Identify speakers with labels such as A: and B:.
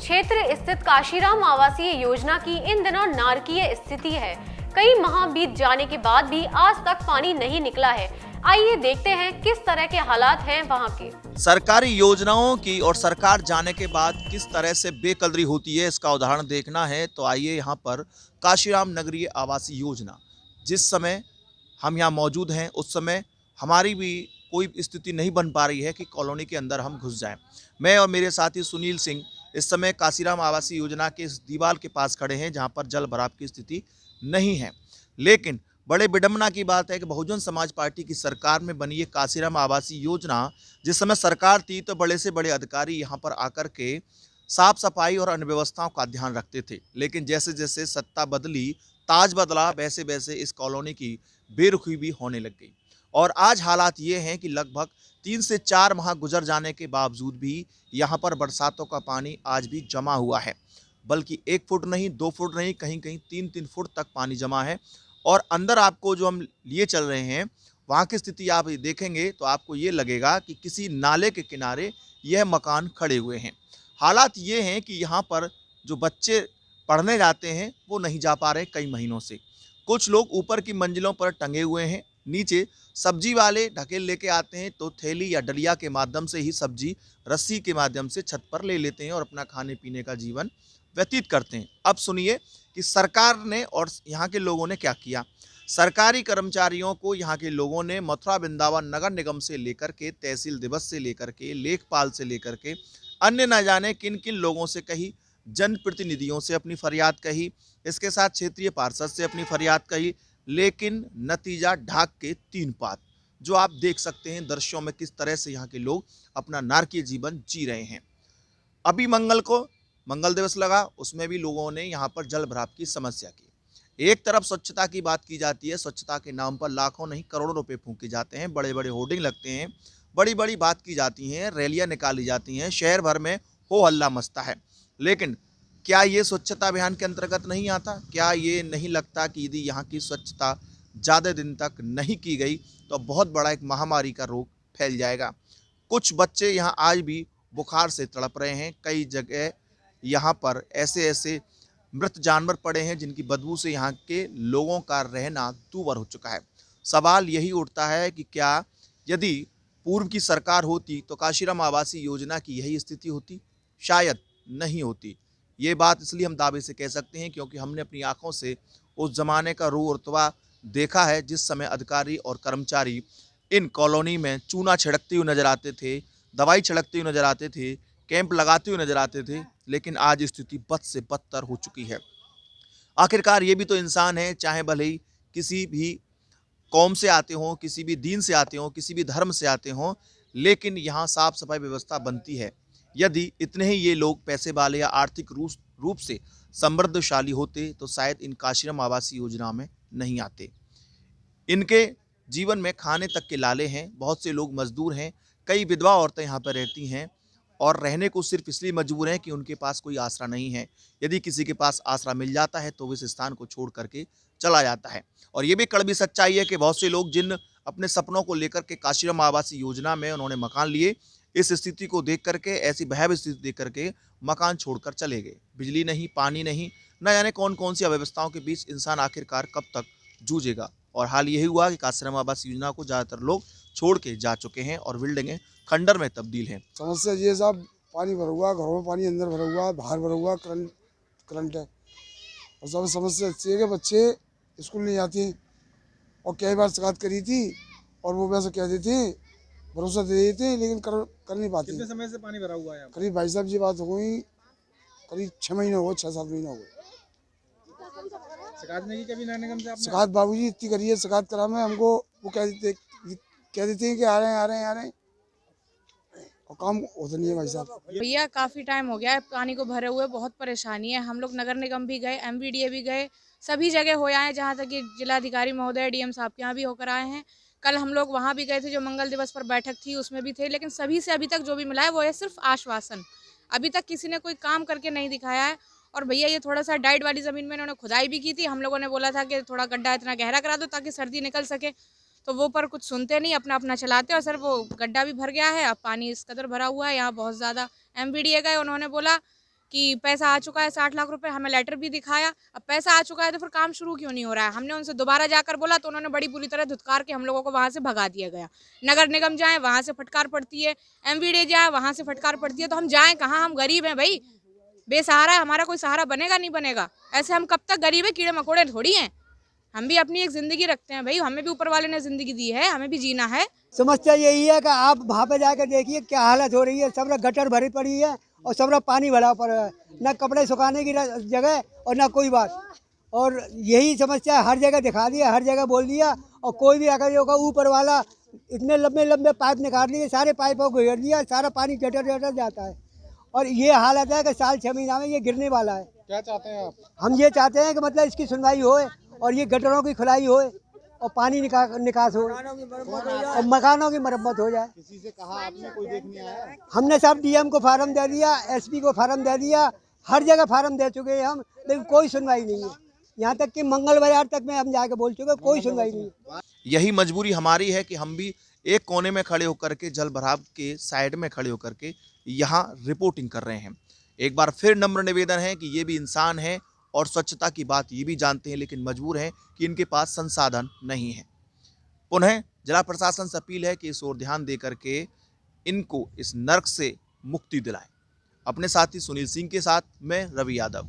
A: क्षेत्र स्थित काशीराम आवासीय योजना की इन दिनों नारकीय स्थिति है। कई माह बीत जाने के बाद भी आज तक पानी नहीं निकला है। आइए देखते हैं किस तरह के हालात हैं वहां के।
B: सरकारी योजनाओं की और सरकार जाने के बाद किस तरह से बेकदरी होती है, इसका उदाहरण देखना है तो आइए यहाँ पर काशीराम नगरीय आवासीय योजना, जिस समय हम यहाँ मौजूद हैं उस समय हमारी भी कोई स्थिति नहीं बन पा रही है कि कॉलोनी के अंदर हम घुस जाएं। मैं और मेरे साथी सुनील सिंह इस समय काशीराम आवासीय योजना के इस दीवार के पास खड़े हैं जहाँ पर जल भराव की स्थिति नहीं है। लेकिन बड़े विडंबना की बात है कि बहुजन समाज पार्टी की सरकार में बनी ये काशीराम आवासीय योजना, जिस समय सरकार थी तो बड़े से बड़े अधिकारी यहाँ पर आकर के साफ सफाई और अन्य व्यवस्थाओं का ध्यान रखते थे। लेकिन जैसे जैसे सत्ता बदली, ताज बदला, वैसे वैसे इस कॉलोनी की बेरुखी भी होने लग गई। और आज हालात ये हैं कि लगभग 3 से 4 माह गुजर जाने के बावजूद भी यहाँ पर बरसातों का पानी आज भी जमा हुआ है। बल्कि 1 फुट नहीं, 2 फुट नहीं, कहीं कहीं 3-3 फुट तक पानी जमा है। और अंदर आपको जो हम लिए चल रहे हैं वहाँ की स्थिति आप देखेंगे तो आपको ये लगेगा कि किसी नाले के किनारे यह मकान खड़े हुए हैं। हालात ये हैं कि यहाँ पर जो बच्चे पढ़ने जाते हैं वो नहीं जा पा रहे कई महीनों से। कुछ लोग ऊपर की मंजिलों पर टंगे हुए हैं, नीचे सब्जी वाले ढकेल लेके आते हैं तो थैली या डलिया के माध्यम से ही सब्जी रस्सी के माध्यम से छत पर ले लेते हैं और अपना खाने पीने का जीवन व्यतीत करते हैं। अब सुनिए कि सरकार ने और यहाँ के लोगों ने क्या किया। सरकारी कर्मचारियों को यहाँ के लोगों ने मथुरा वृंदावन नगर निगम से लेकर के, तहसील दिवस से लेकर के, लेखपाल से लेकर के, अन्य न जाने किन किन लोगों से कही, जनप्रतिनिधियों से अपनी फरियाद कही, इसके साथ क्षेत्रीय पार्षद से अपनी फरियाद कही, लेकिन नतीजा ढाक के 3 पात, जो आप देख सकते हैं दृश्यों में किस तरह से यहाँ के लोग अपना नारकीय जीवन जी रहे हैं। अभी मंगल को मंगल दिवस लगा, उसमें भी लोगों ने यहाँ पर जल भराव की समस्या की। एक तरफ स्वच्छता की बात की जाती है, स्वच्छता के नाम पर लाखों नहीं करोड़ों रुपए फूंके जाते हैं, बड़े बड़े होर्डिंग लगते हैं, बड़ी बड़ी बात की जाती हैं, रैलियां निकाली जाती हैं, शहर भर में हो हल्ला मचता है। लेकिन क्या ये स्वच्छता अभियान के अंतर्गत नहीं आता? क्या ये नहीं लगता कि यदि यहाँ की स्वच्छता ज़्यादा दिन तक नहीं की गई तो बहुत बड़ा एक महामारी का रोग फैल जाएगा। कुछ बच्चे यहाँ आज भी बुखार से तड़प रहे हैं। कई जगह यहाँ पर ऐसे ऐसे मृत जानवर पड़े हैं जिनकी बदबू से यहाँ के लोगों का रहना दूभर हो चुका है। सवाल यही उठता है कि क्या यदि पूर्व की सरकार होती तो काशीराम आवासीय योजना की यही स्थिति होती? शायद नहीं होती। ये बात इसलिए हम दावे से कह सकते हैं क्योंकि हमने अपनी आंखों से उस जमाने का रूह रुतबा देखा है जिस समय अधिकारी और कर्मचारी इन कॉलोनी में चूना छिड़कते हुए नजर आते थे, दवाई छिड़कते हुए नजर आते थे, कैंप लगाते हुए नजर आते थे। लेकिन आज स्थिति बद से बदतर हो चुकी है। आखिरकार ये भी तो इंसान है, चाहे भले ही किसी भी कौम से आते हों, किसी भी दीन से आते हों, किसी भी धर्म से आते हों, लेकिन यहाँ साफ सफाई व्यवस्था बनती है। यदि इतने ही ये लोग पैसे वाले या आर्थिक रूप से समृद्धशाली होते तो शायद इन काशीराम आवासीय योजना में नहीं आते। इनके जीवन में खाने तक के लाले हैं, बहुत से लोग मजदूर हैं, कई विधवा औरतें यहाँ पर रहती हैं और रहने को सिर्फ इसलिए मजबूर हैं कि उनके पास कोई आसरा नहीं है। यदि किसी के पास आसरा मिल जाता है तो वो इस स्थान को छोड़ करके चला जाता है। और ये भी कड़वी सच्चाई है कि बहुत से लोग जिन अपने सपनों को लेकर के काशीराम आवासीय योजना में उन्होंने मकान लिए, इस स्थिति को देख करके, ऐसी भयावह स्थिति देख करके मकान छोड़कर चले गए। बिजली नहीं, पानी नहीं, न जाने कौन कौन सी अव्यवस्थाओं के बीच इंसान आखिरकार कब तक जूझेगा। और हाल यही हुआ कि काशीराम आवासीय योजना को ज़्यादातर लोग छोड़ के जा चुके हैं और बिल्डिंगें खंडर में तब्दील हैं।
C: समस्या ये साहब, पानी भरा हुआ, घरों में पानी अंदर भरा हुआ, बाहर भरा हुआ, करंट है। और सब समस्या अच्छी है कि बच्चे स्कूल नहीं जाते हैं। और कई बार शिकायत करी थी और वो वैसे कह देते हैं, भरोसा दे देते हैं, लेकिन कर नहीं पाते।
D: कितने समय से पानी भरा हुआ है?
C: करीब भाई साहब जी बात हो गई, करीब 6 महीने हो गए, 6-7 महीने हो गए।
D: शिकायत नहीं की कभी नगर निगम से आपने?
C: शिकायत बाबूजी इतनी करी है, शिकायत करा में हमको वो कह देते हैं कि आ रहे हैं और काम होता नहीं है भाई साहब।
E: भैया काफ़ी टाइम हो गया है पानी को भरे हुए, बहुत परेशानी है। हम लोग नगर निगम भी गए, MVDA भी गए, सभी जगह हो आए, जहाँ तक कि जिलाधिकारी महोदय DM साहब के यहाँ भी होकर आए हैं। कल हम लोग वहाँ भी गए थे, जो मंगल दिवस पर बैठक थी उसमें भी थे, लेकिन सभी से अभी तक जो भी मिला है वो है सिर्फ आश्वासन। अभी तक किसी ने कोई काम करके नहीं दिखाया है। और भैया ये थोड़ा सा डाइट वाली ज़मीन में इन्होंने खुदाई भी की थी। हम लोगों ने बोला था कि थोड़ा गड्ढा इतना गहरा करा दो ताकि सर्दी निकल सके, तो वो पर कुछ सुनते नहीं, अपना अपना चलाते। और सर वो गड्ढा भी भर गया है, अब पानी इस कदर भरा हुआ है यहाँ बहुत ज़्यादा। MVDA गए, उन्होंने बोला कि पैसा आ चुका है 60 लाख रुपए, हमें लेटर भी दिखाया। अब पैसा आ चुका है तो फिर काम शुरू क्यों नहीं हो रहा है? हमने उनसे दोबारा जाकर बोला तो उन्होंने बड़ी बुरी तरह धुतकार के हम लोगों को वहाँ से भगा दिया गया। नगर निगम जाए वहाँ से फटकार पड़ती है, एमवीडी जाए वहाँ से फटकार पड़ती है, तो हम जाएँ कहाँ? हम गरीब हैं भाई, बेसहारा है, हमारा कोई सहारा बनेगा नहीं बनेगा? ऐसे हम कब तक गरीब है? कीड़े मकोड़े थोड़ी हैं, हम भी अपनी एक ज़िंदगी रखते हैं भाई, हमें भी ऊपर वाले ने ज़िंदगी दी है, हमें भी जीना है।
F: समस्या यही है कि आप वहाँ पे जाकर देखिए क्या हालत हो रही है। सब गटर भरी पड़ी है और सब पानी भरा पड़ा है, ना कपड़े सुखाने की जगह और ना कोई बात। और यही समस्या हर जगह दिखा दिया, हर जगह बोल दिया, और कोई भी अगर होगा ऊपर वाला इतने लंबे लंबे पाइप निकाल दिए, सारे पाइपों को घेर दिया, सारा पानी जटर जाता है। और ये हालत है कि साल 6 महीना में ये गिरने वाला है।
D: क्या चाहते हैं आप?
F: हम ये चाहते हैं कि मतलब इसकी सुनवाई होए और ये गटरों की खुलाई होए और पानी निकास हो और मकानों की मरम्मत हो जाए।
D: किसी से कहा आपने? कोई देखने आया?
F: हमने सब डीएम को फार्म दे दिया, एसपी को फार्म दे दिया, हर जगह फार्म दे चुके हैं हम, लेकिन कोई सुनवाई नहीं है। यहाँ तक कि मंगल बाजार तक में हम जाके बोल चुके, कोई सुनवाई नहीं है।
B: यही मजबूरी हमारी है कि हम भी एक कोने में खड़े होकर के, जल भराव के साइड में खड़े होकर के यहाँ रिपोर्टिंग कर रहे हैं। एक बार फिर नम्र निवेदन है कि ये भी इंसान है और स्वच्छता की बात ये भी जानते हैं, लेकिन मजबूर हैं कि इनके पास संसाधन नहीं है। पुनः जिला प्रशासन से अपील है कि इस ओर ध्यान दे करके इनको इस नर्क से मुक्ति दिलाएं। अपने साथी सुनील सिंह के साथ मैं रवि यादव।